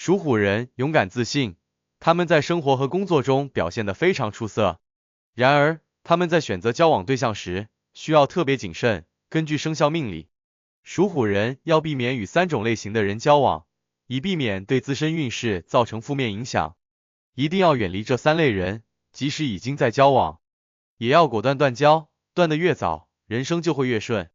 属虎人勇敢自信，他们在生活和工作中表现得非常出色。然而，他们在选择交往对象时，需要特别谨慎。根据生肖命理，属虎人要避免与3种类型的人交往，以避免对自身运势造成负面影响。一定要远离这3类人，即使已经在交往，也要果断断交，断得越早，人生就会越顺。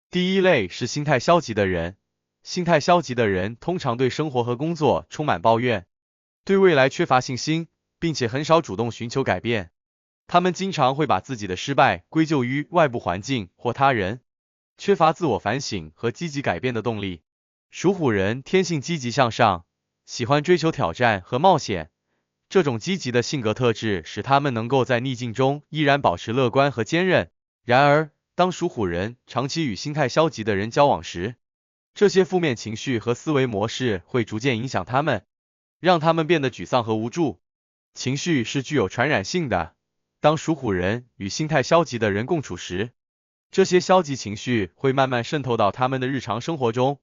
第一类是心态消极的人。心态消极的人通常对生活和工作充满抱怨，对未来缺乏信心，并且很少主动寻求改变。他们经常会把自己的失败归咎于外部环境或他人，缺乏自我反省和积极改变的动力。属虎人天性积极向上，喜欢追求挑战和冒险。这种积极的性格特质使他们能够在逆境中依然保持乐观和坚韧。然而，当属虎人长期与心态消极的人交往时，这些负面情绪和思维模式会逐渐影响他们，让他们变得沮丧和无助。情绪是具有传染性的，当属虎人与心态消极的人共处时，这些消极情绪会慢慢渗透到他们的日常生活中。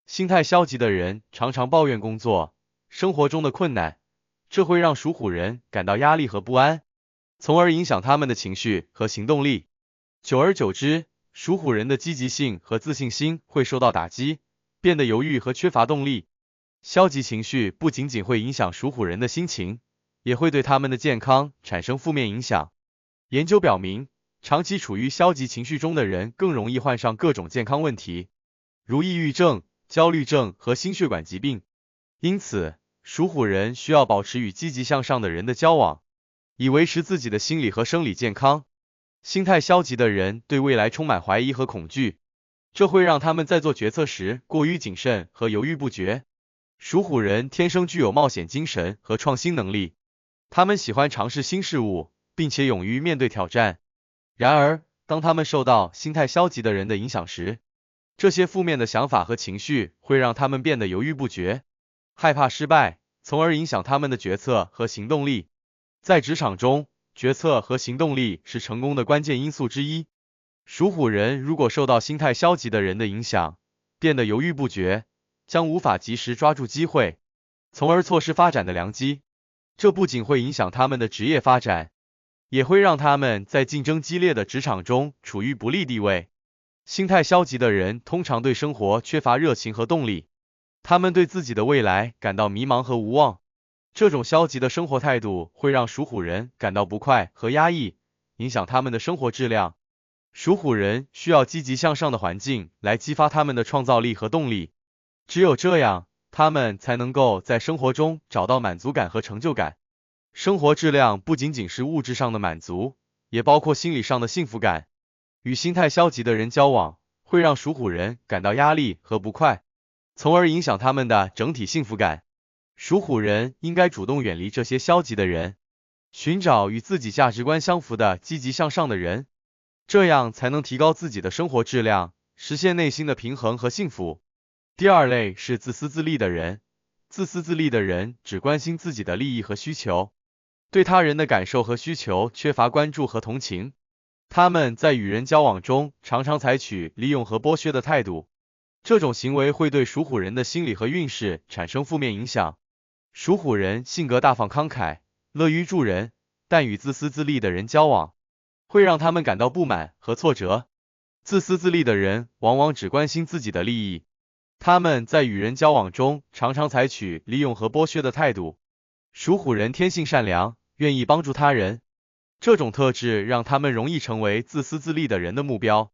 心态消极的人常常抱怨工作、生活中的困难，这会让属虎人感到压力和不安，从而影响他们的情绪和行动力。久而久之，属虎人的积极性和自信心会受到打击，变得犹豫和缺乏动力。消极情绪不仅仅会影响属虎人的心情，也会对他们的健康产生负面影响。研究表明，长期处于消极情绪中的人更容易患上各种健康问题，如抑郁症、焦虑症和心血管疾病。因此，属虎人需要保持与积极向上的人的交往，以维持自己的心理和生理健康。心态消极的人对未来充满怀疑和恐惧，这会让他们在做决策时过于谨慎和犹豫不决。属虎人天生具有冒险精神和创新能力，他们喜欢尝试新事物，并且勇于面对挑战。然而，当他们受到心态消极的人的影响时，这些负面的想法和情绪会让他们变得犹豫不决，害怕失败，从而影响他们的决策和行动力。在职场中，决策和行动力是成功的关键因素之一。属虎人如果受到心态消极的人的影响，变得犹豫不决，将无法及时抓住机会，从而错失发展的良机。这不仅会影响他们的职业发展，也会让他们在竞争激烈的职场中处于不利地位。心态消极的人通常对生活缺乏热情和动力，他们对自己的未来感到迷茫和无望。这种消极的生活态度会让属虎人感到不快和压抑，影响他们的生活质量。属虎人需要积极向上的环境来激发他们的创造力和动力，只有这样，他们才能够在生活中找到满足感和成就感。生活质量不仅仅是物质上的满足，也包括心理上的幸福感。与心态消极的人交往，会让属虎人感到压力和不快，从而影响他们的整体幸福感。属虎人应该主动远离这些消极的人，寻找与自己价值观相符的积极向上的人，这样才能提高自己的生活质量，实现内心的平衡和幸福。第二类是自私自利的人。自私自利的人只关心自己的利益和需求，对他人的感受和需求缺乏关注和同情。他们在与人交往中常常采取利用和剥削的态度，这种行为会对属虎人的心理和运势产生负面影响。属虎人性格大方慷慨，乐于助人，但与自私自利的人交往，会让他们感到不满和挫折。自私自利的人往往只关心自己的利益，他们在与人交往中常常采取利用和剥削的态度。属虎人天性善良，愿意帮助他人，这种特质让他们容易成为自私自利的人的目标。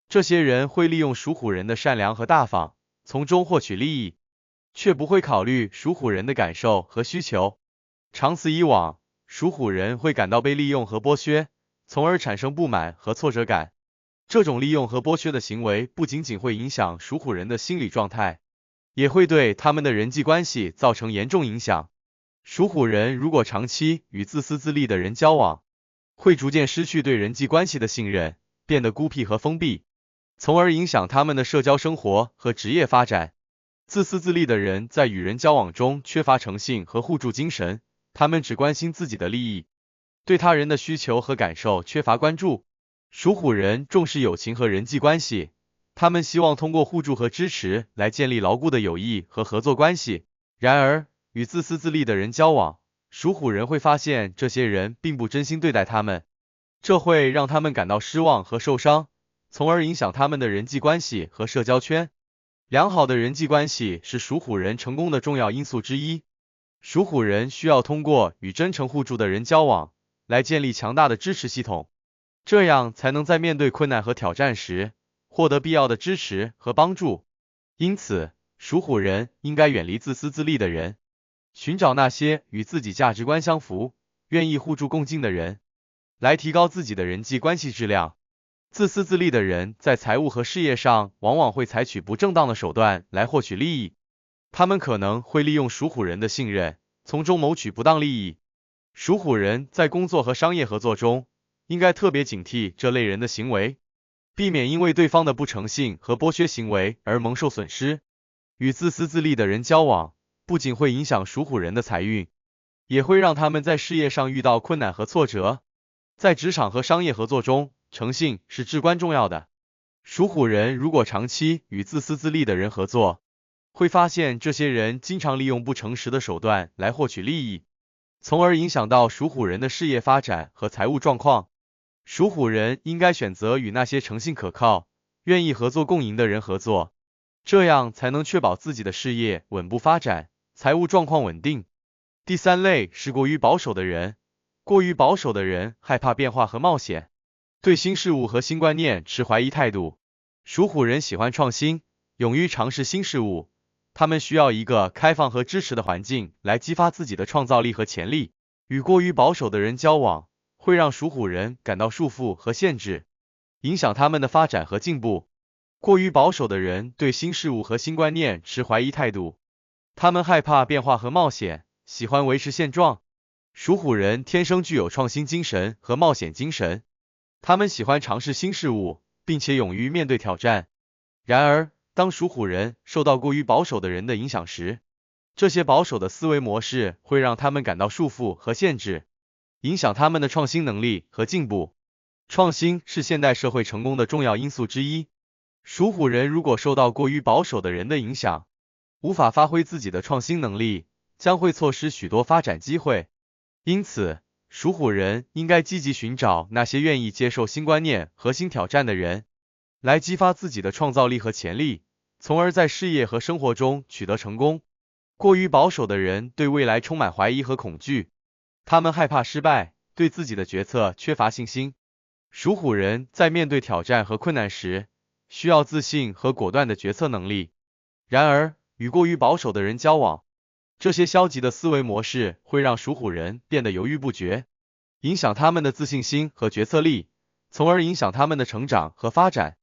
这些人会利用属虎人的善良和大方，从中获取利益，却不会考虑属虎人的感受和需求。长此以往，属虎人会感到被利用和剥削，从而产生不满和挫折感。这种利用和剥削的行为不仅仅会影响属虎人的心理状态，也会对他们的人际关系造成严重影响。属虎人如果长期与自私自利的人交往，会逐渐失去对人际关系的信任，变得孤僻和封闭，从而影响他们的社交生活和职业发展。自私自利的人在与人交往中缺乏诚信和互助精神，他们只关心自己的利益，对他人的需求和感受缺乏关注。属虎人重视友情和人际关系，他们希望通过互助和支持来建立牢固的友谊和合作关系。然而，与自私自利的人交往，属虎人会发现这些人并不真心对待他们，这会让他们感到失望和受伤，从而影响他们的人际关系和社交圈。良好的人际关系是属虎人成功的重要因素之一。属虎人需要通过与真诚互助的人交往，来建立强大的支持系统，这样才能在面对困难和挑战时，获得必要的支持和帮助。因此，属虎人应该远离自私自利的人，寻找那些与自己价值观相符、愿意互助共进的人，来提高自己的人际关系质量。自私自利的人在财务和事业上往往会采取不正当的手段来获取利益，他们可能会利用属虎人的信任，从中谋取不当利益。属虎人在工作和商业合作中，应该特别警惕这类人的行为，避免因为对方的不诚信和剥削行为而蒙受损失。与自私自利的人交往，不仅会影响属虎人的财运，也会让他们在事业上遇到困难和挫折。在职场和商业合作中，诚信是至关重要的。属虎人如果长期与自私自利的人合作，会发现这些人经常利用不诚实的手段来获取利益，从而影响到属虎人的事业发展和财务状况。属虎人应该选择与那些诚信可靠、愿意合作共赢的人合作，这样才能确保自己的事业稳步发展，财务状况稳定。第三类是过于保守的人。过于保守的人害怕变化和冒险，对新事物和新观念持怀疑态度。属虎人喜欢创新，勇于尝试新事物，他们需要一个开放和支持的环境来激发自己的创造力和潜力。与过于保守的人交往，会让属虎人感到束缚和限制，影响他们的发展和进步。过于保守的人对新事物和新观念持怀疑态度，他们害怕变化和冒险，喜欢维持现状。属虎人天生具有创新精神和冒险精神，他们喜欢尝试新事物，并且勇于面对挑战。然而，当属虎人受到过于保守的人的影响时，这些保守的思维模式会让他们感到束缚和限制，影响他们的创新能力和进步。创新是现代社会成功的重要因素之一。属虎人如果受到过于保守的人的影响，无法发挥自己的创新能力，将会错失许多发展机会。因此，属虎人应该积极寻找那些愿意接受新观念和新挑战的人，来激发自己的创造力和潜力，从而在事业和生活中取得成功。过于保守的人对未来充满怀疑和恐惧，他们害怕失败，对自己的决策缺乏信心。属虎人在面对挑战和困难时，需要自信和果断的决策能力。然而，与过于保守的人交往，这些消极的思维模式会让属虎人变得犹豫不决，影响他们的自信心和决策力，从而影响他们的成长和发展。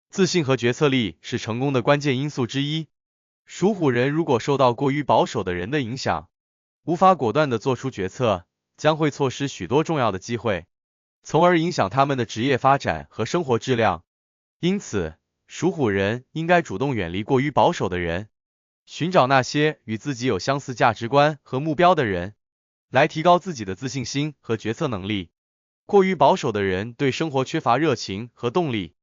自信和决策力是成功的关键因素之一。属虎人如果受到过于保守的人的影响，无法果断地做出决策，将会错失许多重要的机会，从而影响他们的职业发展和生活质量。因此，属虎人应该主动远离过于保守的人，寻找那些与自己有相似价值观和目标的人，来提高自己的自信心和决策能力。过于保守的人对生活缺乏热情和动力，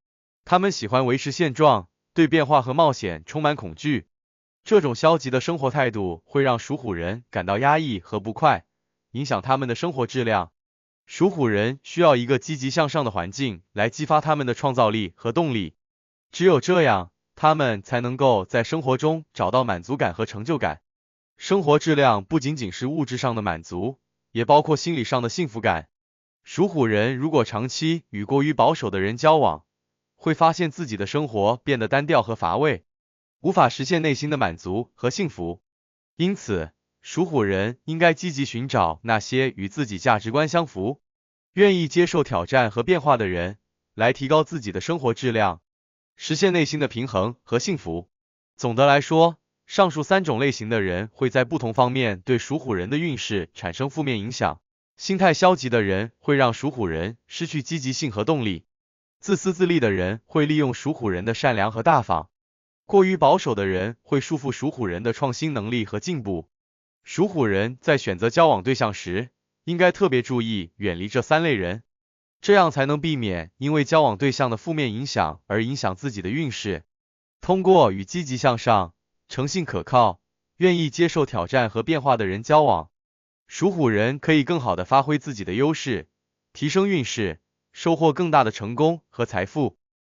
他们喜欢维持现状，对变化和冒险充满恐惧。这种消极的生活态度会让属虎人感到压抑和不快，影响他们的生活质量。属虎人需要一个积极向上的环境来激发他们的创造力和动力，只有这样，他们才能够在生活中找到满足感和成就感。生活质量不仅仅是物质上的满足，也包括心理上的幸福感。属虎人如果长期与过于保守的人交往，会发现自己的生活变得单调和乏味，无法实现内心的满足和幸福。因此，属虎人应该积极寻找那些与自己价值观相符、愿意接受挑战和变化的人，来提高自己的生活质量，实现内心的平衡和幸福。总的来说，上述三种类型的人会在不同方面对属虎人的运势产生负面影响。心态消极的人会让属虎人失去积极性和动力，自私自利的人会利用属虎人的善良和大方，过于保守的人会束缚属虎人的创新能力和进步。属虎人在选择交往对象时，应该特别注意远离这三类人，这样才能避免因为交往对象的负面影响而影响自己的运势。通过与积极向上、诚信可靠、愿意接受挑战和变化的人交往。属虎人可以更好的发挥自己的优势，提升运势，收获更大的成功和财富。